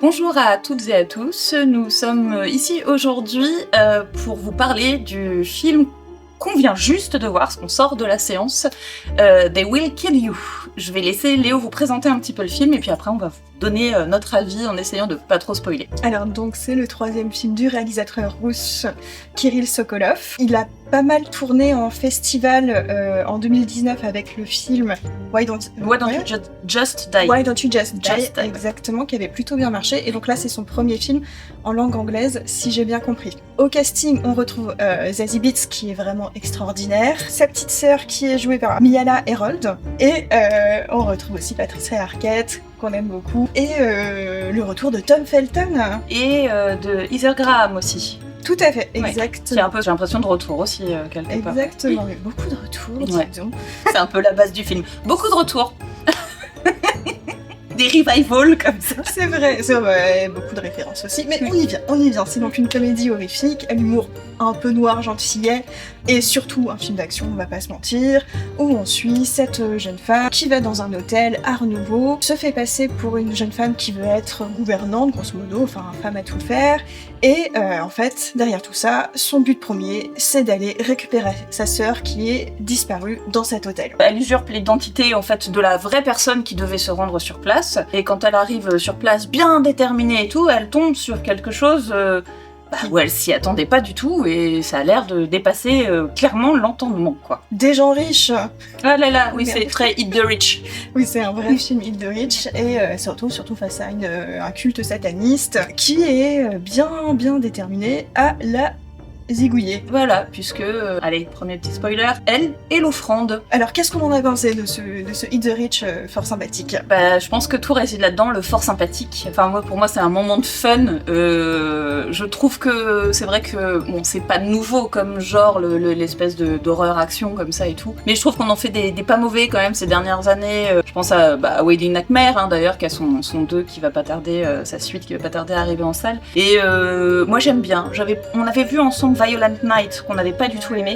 Bonjour à toutes et à tous, nous sommes ici aujourd'hui pour vous parler du film qu'on vient juste de voir, parce qu'on sort de la séance, They Will Kill You. Je vais laisser Léo vous présenter un petit peu le film et puis après on va vous donner notre avis en essayant de pas trop spoiler. Alors donc c'est le troisième film du réalisateur russe Kirill Sokolov. Il a pas mal tourné en festival en 2019 avec le film Why Don't You Just Die. Why Don't You Just Die, Die. exactement, qui avait plutôt bien marché. Et donc là c'est son premier film en langue anglaise, si j'ai bien compris. Au casting, on retrouve Zazie Beetz qui est vraiment extraordinaire, sa petite sœur qui est jouée par Miala Herold, et on retrouve aussi Patricia Arquette, qu'on aime beaucoup, et le retour de Tom Felton. Et de Heather Graham aussi. Tout à fait, Ouais. exactement. Qui est un peu, j'ai l'impression, de retour aussi, quelque part. Exactement, mais beaucoup de retours, Ouais. disons. C'est un peu la base du film. Beaucoup de retours. Des revivals comme ça. C'est vrai, beaucoup de références aussi, mais on y vient. C'est donc une comédie horrifique, à l'humour un peu noir, gentillet, et surtout un film d'action, on va pas se mentir, où on suit cette jeune femme qui va dans un hôtel Art Nouveau, se fait passer pour une jeune femme qui veut être gouvernante, grosso modo, enfin femme à tout faire, et en fait, derrière tout ça, son but premier, c'est d'aller récupérer sa sœur qui est disparue dans cet hôtel. Elle usurpe l'identité en fait de la vraie personne qui devait se rendre sur place, et quand elle arrive sur place bien déterminée et tout, elle tombe sur quelque chose où elle s'y attendait pas du tout, et ça a l'air de dépasser clairement l'entendement, quoi. Des gens riches. Ah là là, oui, Merde. c'est très Hit the Rich. Oui, c'est un vrai film Hit the Rich, et se retrouve surtout face à un culte sataniste qui est bien déterminé à la zigouiller. Voilà, puisque, allez, premier petit spoiler, elle est l'offrande. Alors, qu'est-ce qu'on en a pensé de ce Hit the Rich fort sympathique? Bah, je pense que tout réside là-dedans, le fort sympathique. Enfin, pour moi, c'est un moment de fun. Je trouve que c'est vrai que, bon, c'est pas nouveau comme genre, l'espèce d'horreur-action comme ça et tout. Mais je trouve qu'on en fait des pas mauvais quand même ces dernières années. Je pense à Wedding Nightmare, hein, d'ailleurs, qui a son 2 qui va pas tarder, sa suite qui va pas tarder à arriver en salle. Et moi, j'aime bien. On avait vu ensemble Violent Night, qu'on n'avait pas du tout aimé.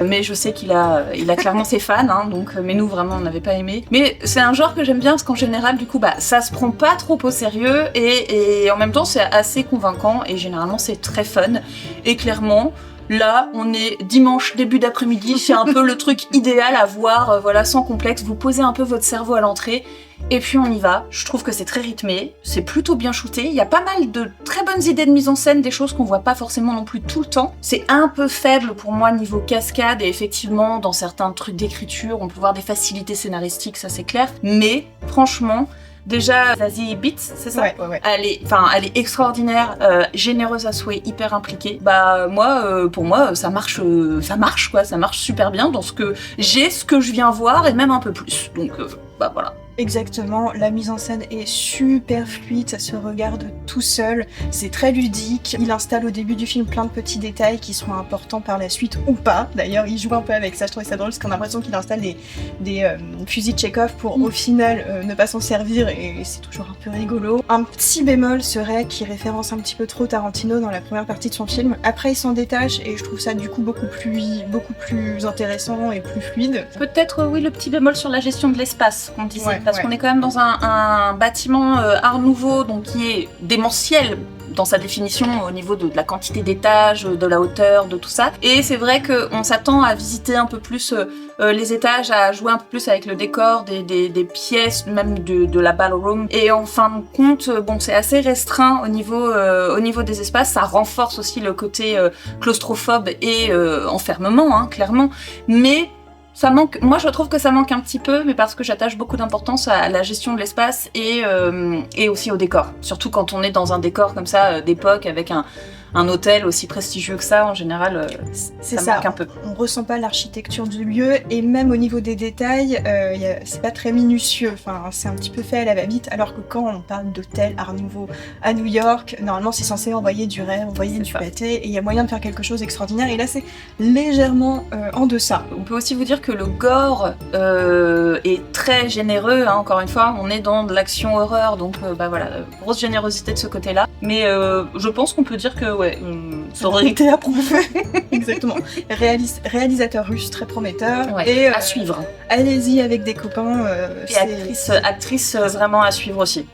Mais je sais qu'il a clairement ses fans, hein, donc, mais nous vraiment on n'avait pas aimé. Mais c'est un genre que j'aime bien parce qu'en général du coup ça se prend pas trop au sérieux et en même temps c'est assez convaincant et généralement c'est très fun. Et clairement, là, on est dimanche début d'après-midi, c'est un peu le truc idéal à voir, voilà, sans complexe. Vous posez un peu votre cerveau à l'entrée et puis on y va. Je trouve que c'est très rythmé, c'est plutôt bien shooté. Il y a pas mal de très bonnes idées de mise en scène, des choses qu'on voit pas forcément non plus tout le temps. C'est un peu faible pour moi niveau cascade et effectivement dans certains trucs d'écriture, on peut voir des facilités scénaristiques, ça c'est clair. Mais franchement, déjà, Zazie Beetz, c'est ça? Ouais. Elle est extraordinaire, généreuse à souhait, hyper impliquée. Pour moi, ça marche quoi, ça marche super bien dans ce que je viens voir et même un peu plus. Donc, voilà. Exactement, la mise en scène est super fluide, ça se regarde tout seul, c'est très ludique. Il installe au début du film plein de petits détails qui seront importants par la suite ou pas. D'ailleurs, il joue un peu avec ça, je trouvais ça drôle parce qu'on a l'impression qu'il installe des fusils Tchekhov pour au final ne pas s'en servir et c'est toujours un peu rigolo. Un petit bémol serait qu'il référence un petit peu trop Tarantino dans la première partie de son film. Après, il s'en détache et je trouve ça du coup beaucoup plus intéressant et plus fluide. Peut-être, oui, le petit bémol sur la gestion de l'espace qu'on disait. Ouais, parce qu'on est quand même dans un bâtiment Art Nouveau, donc qui est démentiel dans sa définition au niveau de la quantité d'étages, de la hauteur, de tout ça. Et c'est vrai qu'on s'attend à visiter un peu plus les étages, à jouer un peu plus avec le décor, des pièces, même de la ballroom. Et en fin de compte, c'est assez restreint au niveau des espaces. Ça renforce aussi le côté claustrophobe et enfermement, hein, clairement. Mais ça manque, moi je trouve que ça manque un petit peu, mais parce que j'attache beaucoup d'importance à la gestion de l'espace et aussi au décor. Surtout quand on est dans un décor comme ça d'époque avec un hôtel aussi prestigieux que ça, en général, ça manque un peu. On ressent pas l'architecture du lieu et même au niveau des détails, c'est pas très minutieux. Enfin, c'est un petit peu fait à la va-vite. Alors que quand on parle d'hôtel Art Nouveau à New York, normalement c'est censé envoyer du rêve, envoyer du pâté, et il y a moyen de faire quelque chose d'extraordinaire. Et là, c'est légèrement en deçà. On peut aussi vous dire que le gore est très généreux. Hein, encore une fois, on est dans de l'action horreur, donc grosse générosité de ce côté-là. Mais je pense qu'on peut dire que sororité approuvée. Exactement. Réalisateur russe très prometteur. Ouais, et à suivre. Allez-y avec des copains. Et actrice vraiment à suivre aussi.